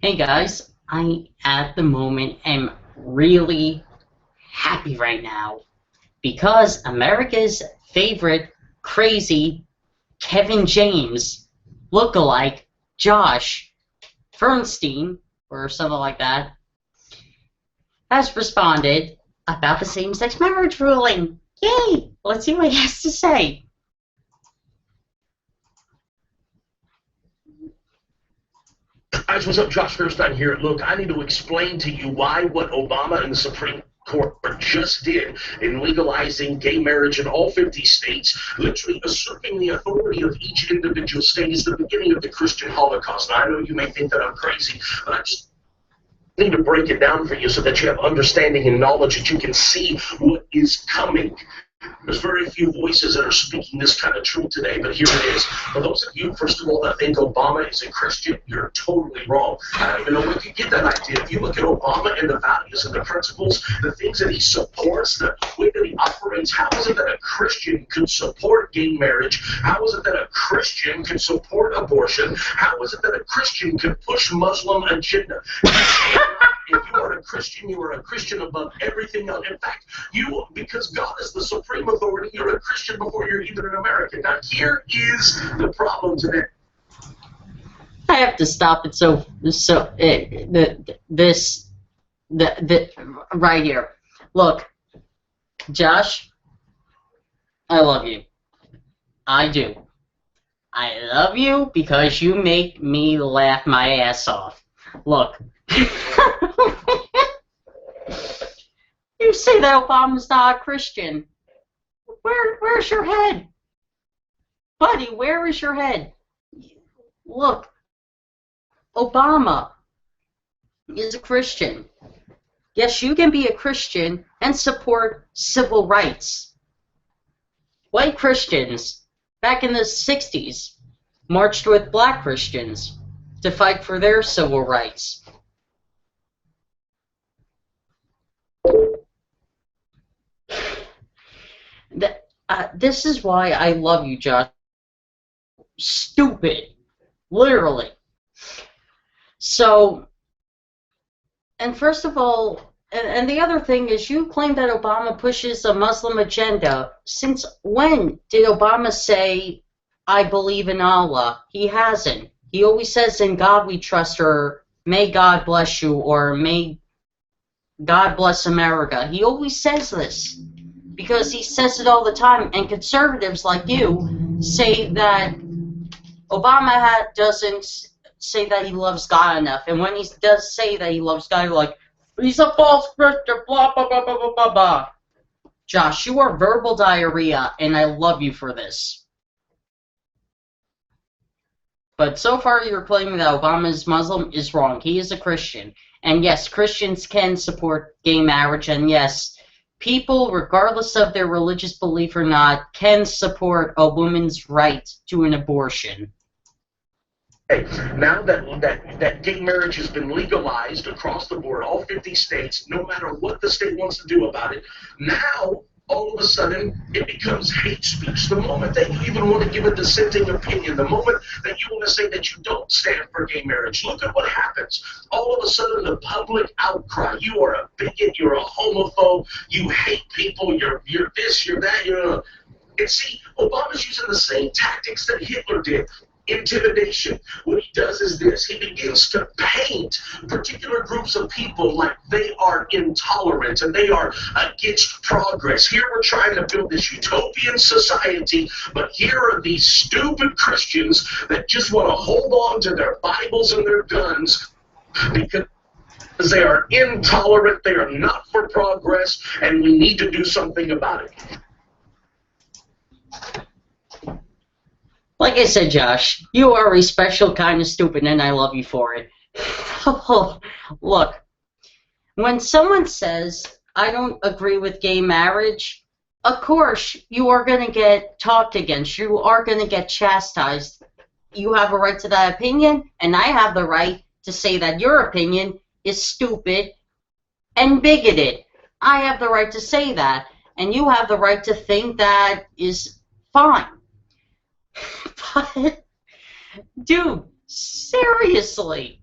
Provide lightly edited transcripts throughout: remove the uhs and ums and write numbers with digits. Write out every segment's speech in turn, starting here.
Hey guys, I at the moment am really happy right now because America's favorite crazy Kevin James lookalike Josh Fernstein or something like that has responded about the same-sex marriage ruling. Yay! Let's see what he has to say. Guys, what's up? Josh Fairstein here. Look, I need to explain to you why what Obama and the Supreme Court just did in legalizing gay marriage in all 50 states, literally usurping the authority of each individual state, is the beginning of the Christian Holocaust. Now, I know you may think that I'm crazy, but I just need to break it down for you so that you have understanding and knowledge that you can see what is coming. There's very few voices that are speaking this kind of truth today, but here it is. For those of you, first of all, that think Obama is a Christian, you're totally wrong. I don't even know where you get that idea. If you look at Obama and the values and the principles, the things that he supports, the way that he operates, how is it that a Christian could support gay marriage? How is it that a Christian could support abortion? How is it that a Christian could push Muslim agenda? If you are a Christian, you are a Christian above everything else. In fact, because God is the supreme authority, you're a Christian before you're even an American. Now, here is the problem today. I have to stop it. The right here. Look, Josh, I love you. I do. I love you because you make me laugh my ass off. Look. You say that Obama's not a Christian. Where's your head? Buddy, where is your head? Look, Obama is a Christian. Yes, you can be a Christian and support civil rights. White Christians back in the 60s marched with black Christians to fight for their civil rights. This is why I love you, Josh. Stupid. Literally. So, and first of all, and the other thing is you claim that Obama pushes a Muslim agenda. Since when did Obama say, I believe in Allah? He hasn't. He always says, in God we trust, or may God bless you, or may God bless America. He always says this because he says it all the time, and conservatives like you say that Obama doesn't say that he loves God enough, and when he does say that he loves God, you're like, he's a false Christian, blah, blah, blah, blah, blah, blah, blah. Josh, you are verbal diarrhea, and I love you for this. But so far you're claiming that Obama is Muslim is wrong. He is a Christian. And yes, Christians can support gay marriage, and yes, people, regardless of their religious belief or not, can support a woman's right to an abortion. Hey, now that gay marriage has been legalized across the board, all 50 states, no matter what the state wants to do about it, now all of a sudden it becomes hate speech. The moment that you even want to give a dissenting opinion, the moment that you want to say that you don't stand for gay marriage, look at what happens. All of a sudden the public outcry, you are a bigot, you're a homophobe, you hate people, you're this, you're that, you're... And see, Obama's using the same tactics that Hitler did. Intimidation. What he does is this. He begins to paint particular groups of people like they are intolerant and they are against progress. Here we're trying to build this utopian society, but here are these stupid Christians that just want to hold on to their Bibles and their guns because they are intolerant, they are not for progress, and we need to do something about it. Like I said, Josh, you are a special kind of stupid, and I love you for it. Look, when someone says, I don't agree with gay marriage, of course, you are going to get talked against. You are going to get chastised. You have a right to that opinion, and I have the right to say that your opinion is stupid and bigoted. I have the right to say that, and you have the right to think that is fine. But, dude, seriously,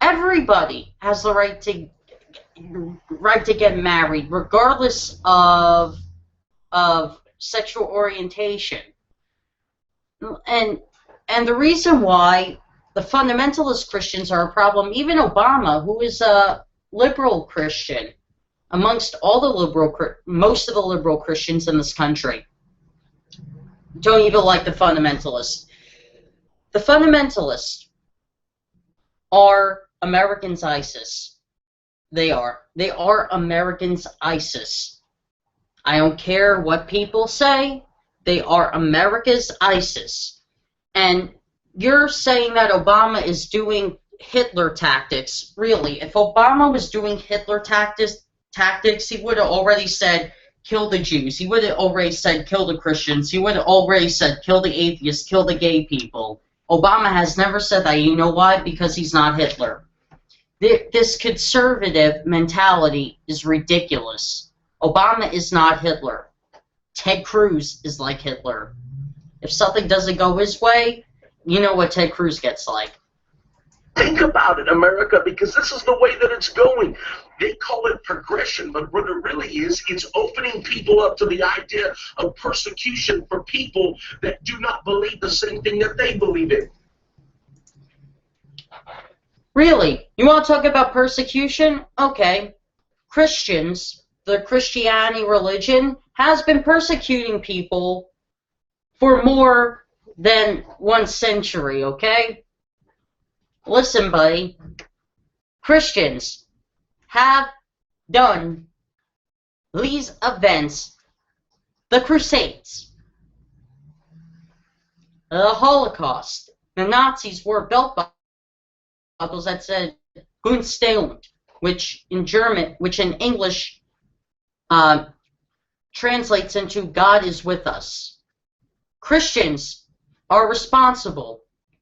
Everybody has the right to get married, regardless of sexual orientation. And the reason why the fundamentalist Christians are a problem, even Obama, who is a liberal Christian, amongst all the most of the liberal Christians in this country, don't even like the fundamentalists. The fundamentalists are Americans' ISIS. They are. They are Americans' ISIS. I don't care what people say. They are America's ISIS. And you're saying that Obama is doing Hitler tactics. Really, if Obama was doing Hitler tactics, he would have already said, kill the Jews. He would have already said, kill the Christians. He would have already said, kill the atheists, kill the gay people. Obama has never said that. You know why? Because he's not Hitler. This conservative mentality is ridiculous. Obama is not Hitler. Ted Cruz is like Hitler. If something doesn't go his way, you know what Ted Cruz gets like. Think about it, America, because this is the way that it's going. They call it progression, but what it really is, it's opening people up to the idea of persecution for people that do not believe the same thing that they believe in. Really? You want to talk about persecution? Okay. Christians, the Christianity religion, has been persecuting people for more than 1 century, okay? Listen, buddy. Christians have done these events, the Crusades, the Holocaust. The Nazis wore belt buckles that said Gunstillend, which in English translates into God is with us. Christians are responsible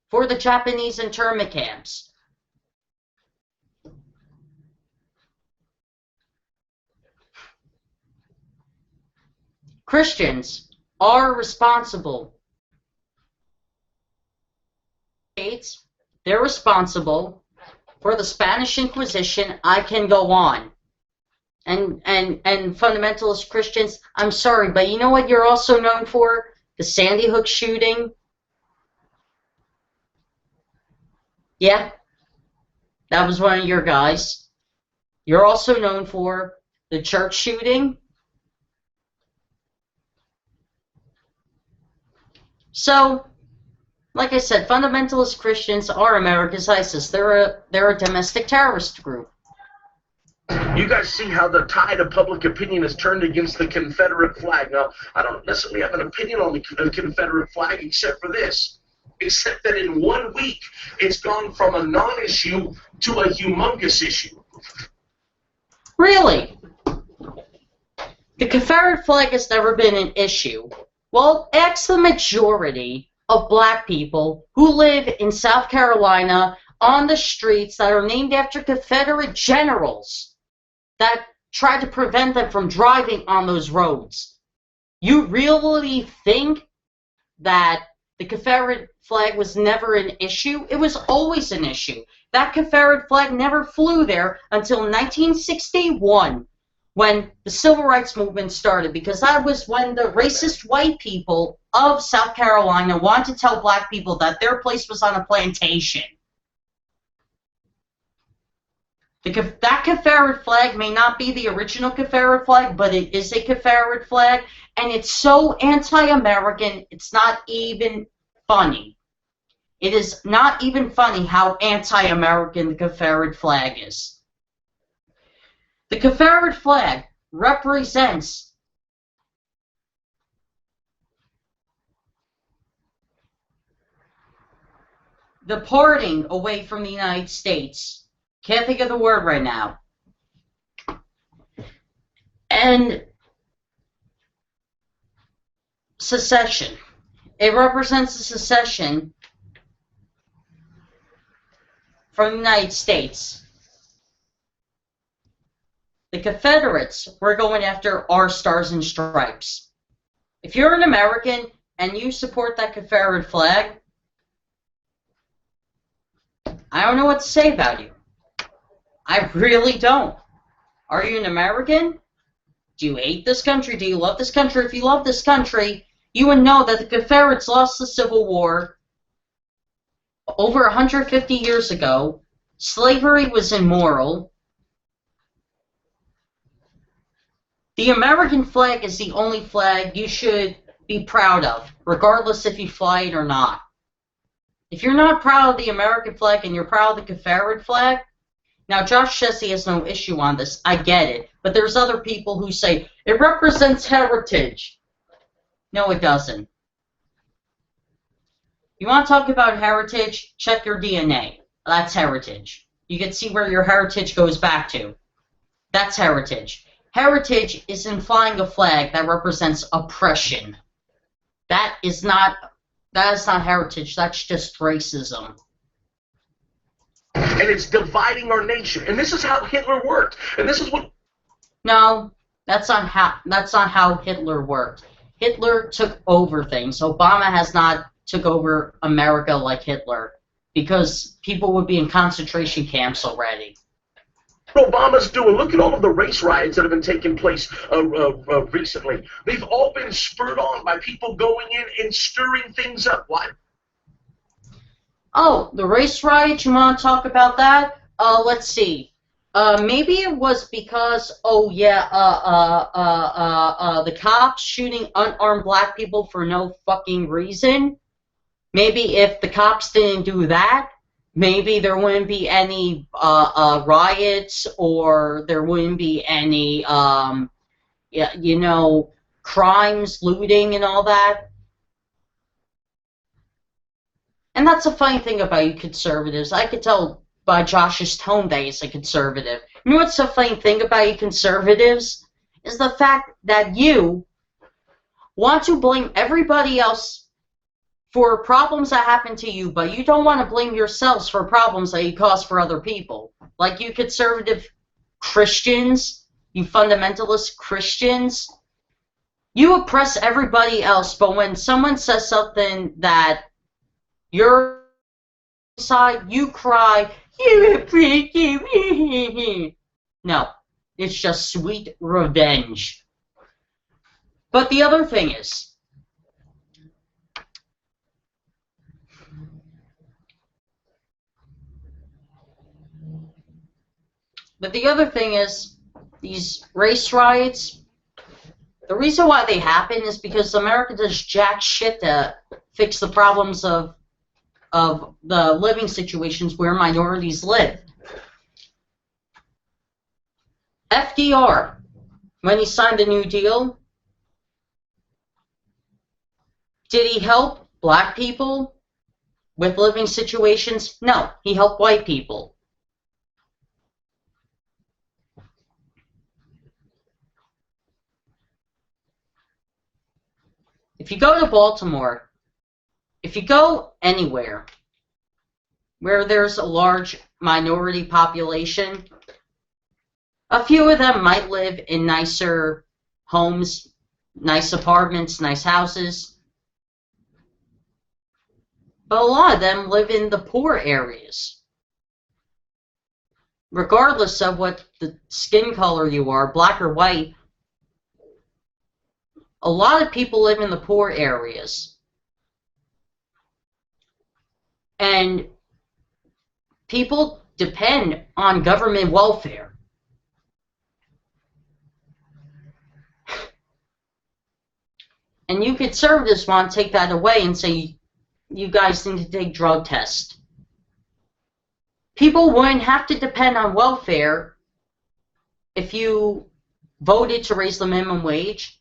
for the Japanese internment camps. Christians are responsible. They're responsible for the Spanish Inquisition. I can go on. And fundamentalist Christians, I'm sorry, but you know what you're also known for? The Sandy Hook shooting. Yeah, that was one of your guys. You're also known for the church shooting. So, like I said, fundamentalist Christians are America's ISIS. They're a domestic terrorist group. You guys see how the tide of public opinion has turned against the Confederate flag. Now, I don't necessarily have an opinion on the Confederate flag except for this. Except that in 1 week, it's gone from a non-issue to a humongous issue. Really? The Confederate flag has never been an issue. Well, ask the majority of black people who live in South Carolina on the streets that are named after Confederate generals that tried to prevent them from driving on those roads. You really think that the Confederate flag was never an issue? It was always an issue. That Confederate flag never flew there until 1961 when the Civil Rights Movement started, because that was when the racist white people of South Carolina wanted to tell black people that their place was on a plantation. That Confederate flag may not be the original Confederate flag, but it is a Confederate flag, and it's so anti-American, it's not even funny. It is not even funny how anti-American the Confederate flag is. The Confederate flag represents the parting away from the United States. Can't think of the word right now. And secession. It represents the secession from the United States. The Confederates were going after our stars and stripes. If you're an American and you support that Confederate flag, I don't know what to say about you. I really don't. Are you an American? Do you hate this country? Do you love this country? If you love this country, you would know that the Confederates lost the Civil War over 150 years ago. Slavery was immoral. The American flag is the only flag you should be proud of, regardless if you fly it or not. If you're not proud of the American flag and you're proud of the Confederate flag, now Josh says he has no issue on this. I get it. But there's other people who say, it represents heritage. No, it doesn't. You want to talk about heritage? Check your DNA. That's heritage. You can see where your heritage goes back to. That's heritage. Heritage is in flying a flag that represents oppression. That is not heritage. That's just racism. And it's dividing our nation. And this is how Hitler worked. And this is what... No, that's not how Hitler worked. Hitler took over things. Obama has not took over America like Hitler, because people would be in concentration camps already. Obama's doing. Look at all of the race riots that have been taking place recently. They've all been spurred on by people going in and stirring things up. Why? Oh, the race riots, you want to talk about that? Let's see. Maybe it was because, the cops shooting unarmed black people for no fucking reason. Maybe if the cops didn't do that, maybe there wouldn't be any riots, or there wouldn't be any, crimes, looting, and all that. And that's a funny thing about you conservatives. I could tell by Josh's tone that he's a conservative. You know what's the funny thing about you conservatives? Is the fact that you want to blame everybody else for problems that happen to you, but you don't want to blame yourselves for problems that you cause for other people. Like you conservative Christians, you fundamentalist Christians, you oppress everybody else, but when someone says something that your side, you cry, you no, it's just sweet revenge. But the other thing is, these race riots, the reason why they happen is because America does jack shit to fix the problems of the living situations where minorities live. FDR, when he signed the New Deal, did he help black people with living situations? No, he helped white people. If you go to Baltimore, if you go anywhere where there's a large minority population, a few of them might live in nicer homes, nice apartments, nice houses, but a lot of them live in the poor areas. Regardless of what the skin color you are, black or white, a lot of people live in the poor areas. And people depend on government welfare. And you conservatives want to take that away and say, you guys need to take drug tests. People wouldn't have to depend on welfare if you voted to raise the minimum wage.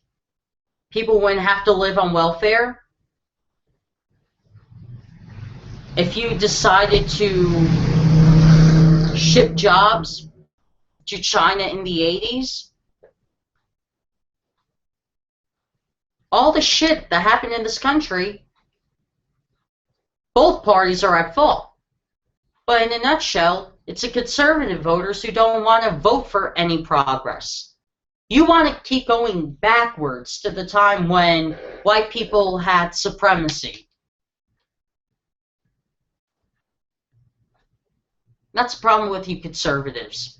People wouldn't have to live on welfare. If you decided to ship jobs to China in the 80s, all the shit that happened in this country, both parties are at fault. But in a nutshell, it's the conservative voters who don't want to vote for any progress. You want to keep going backwards to the time when white people had supremacy. That's the problem with you conservatives.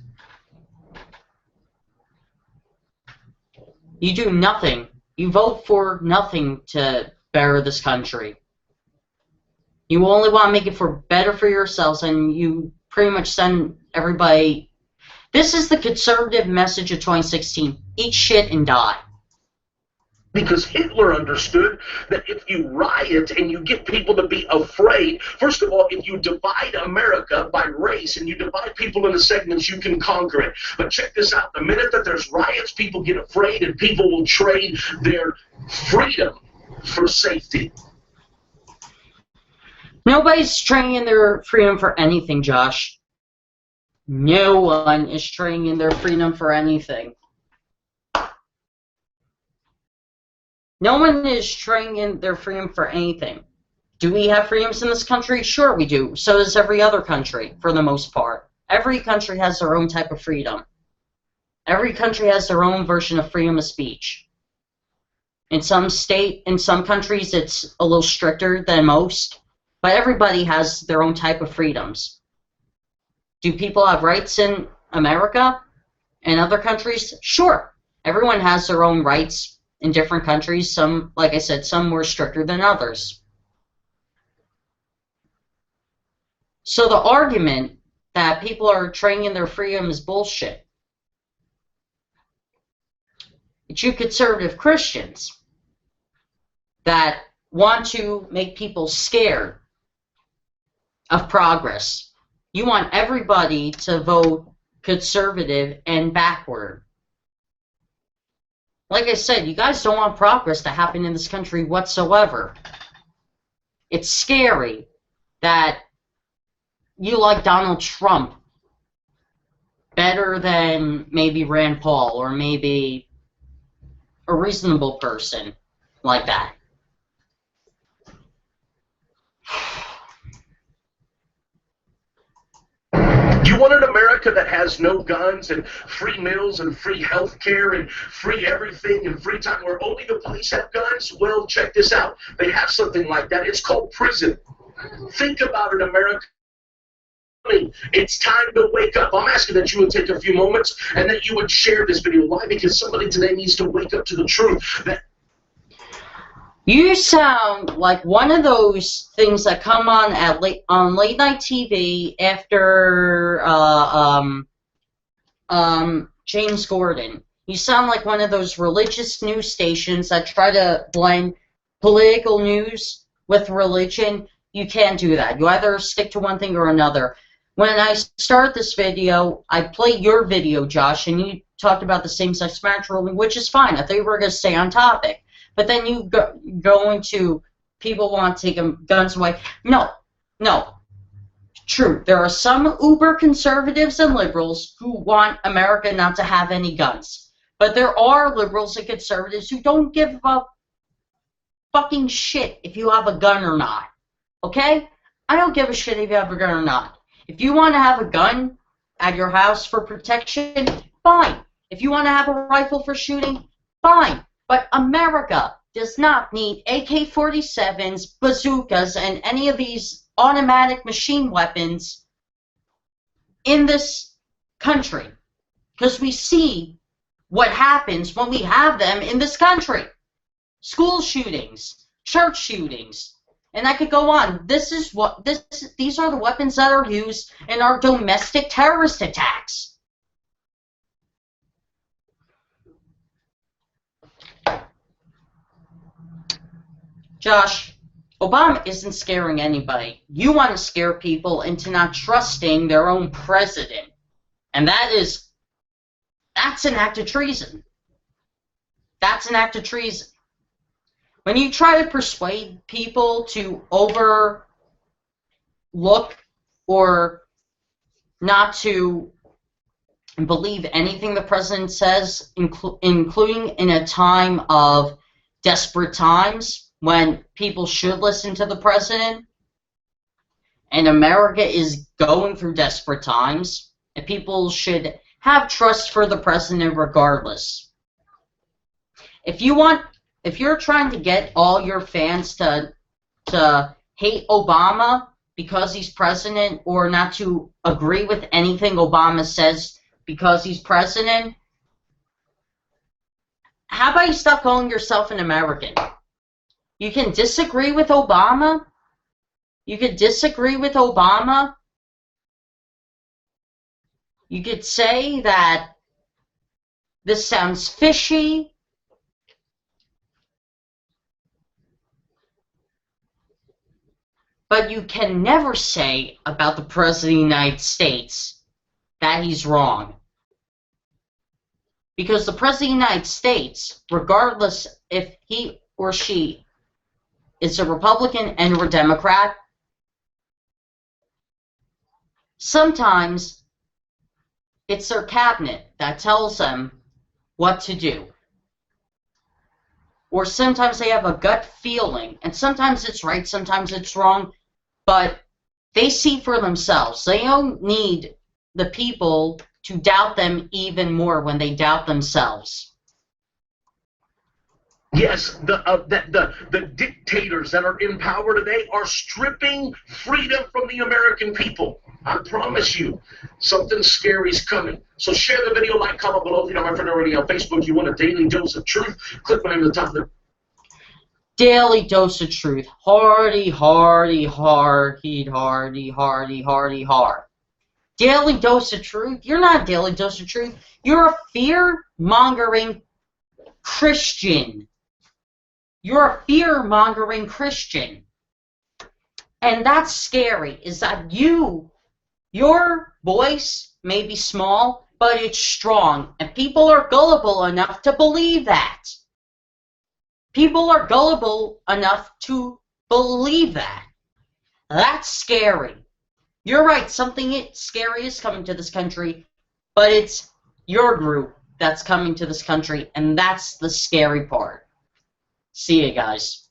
You do nothing. You vote for nothing to better this country. You only want to make it better for yourselves, and you pretty much send everybody. This is the conservative message of 2016. Eat shit and die. Because Hitler understood that if you riot and you get people to be afraid, first of all, if you divide America by race and you divide people into segments, you can conquer it. But check this out. The minute that there's riots, people get afraid and people will trade their freedom for safety. Nobody's trading their freedom for anything, Josh. No one is trading their freedom for anything. No one is trading their freedom for anything. Do we have freedoms in this country? Sure we do. So does every other country, for the most part. Every country has their own type of freedom. Every country has their own version of freedom of speech. In some countries, it's a little stricter than most, but everybody has their own type of freedoms. Do people have rights in America and other countries? Sure. Everyone has their own rights in different countries. Some, like I said, some more stricter than others. So the argument that people are trading in their freedom is bullshit. It's you conservative Christians that want to make people scared of progress. You want everybody to vote conservative and backward. Like I said, you guys don't want progress to happen in this country whatsoever. It's scary that you like Donald Trump better than maybe Rand Paul or maybe a reasonable person like that. You want an America that has no guns and free meals and free health care and free everything and free time where only the police have guns? Well, check this out. They have something like that. It's called prison. Think about it, America. It's time to wake up. I'm asking that you would take a few moments and that you would share this video. Why? Because somebody today needs to wake up to the truth. You sound like one of those things that come on at late night TV after James Gordon. You sound like one of those religious news stations that try to blend political news with religion. You can't do that. You either stick to one thing or another. When I start this video, I play your video, Josh, and you talked about the same-sex marriage ruling, which is fine. I thought you were going to stay on topic. But then you go into people want to take guns away. No. True, there are some uber conservatives and liberals who want America not to have any guns. But there are liberals and conservatives who don't give a fucking shit if you have a gun or not. Okay? I don't give a shit if you have a gun or not. If you want to have a gun at your house for protection, fine. If you want to have a rifle for shooting, fine. But America does not need AK-47s, bazookas, and any of these automatic machine weapons in this country. Because we see what happens when we have them in this country. School shootings, church shootings, and I could go on. These are the weapons that are used in our domestic terrorist attacks. Josh, Obama isn't scaring anybody. You want to scare people into not trusting their own president. And that's an act of treason. That's an act of treason. When you try to persuade people to overlook or not to believe anything the president says, including in a time of desperate times, when people should listen to the president, and America is going through desperate times, and people should have trust for the president regardless. If you're trying to get all your fans to hate Obama because he's president, or not to agree with anything Obama says because he's president, how about you stop calling yourself an American? You can disagree with Obama. You could disagree with Obama. You could say that this sounds fishy. But you can never say about the President of the United States that he's wrong. Because the President of the United States, regardless if he or she is a Republican and or Democrat, sometimes it's their cabinet that tells them what to do. Or sometimes they have a gut feeling, and sometimes it's right, sometimes it's wrong, but they see for themselves. They don't need the people to doubt them even more when they doubt themselves. Yes, the dictators that are in power today are stripping freedom from the American people. I promise you, something scary is coming. So share the video, like, comment below. If you know my friend already on Facebook, you want a daily dose of truth, click my name at the top of the Daily dose of truth. Hardy, hardy, hardy, hardy, hardy, hardy, hard. Daily dose of truth? You're not a daily dose of truth. You're a fear-mongering Christian. You're a fear-mongering Christian. And that's scary, is that your voice may be small, but it's strong. And people are gullible enough to believe that. People are gullible enough to believe that. That's scary. You're right, something scary is coming to this country, but it's your group that's coming to this country, and that's the scary part. See you guys.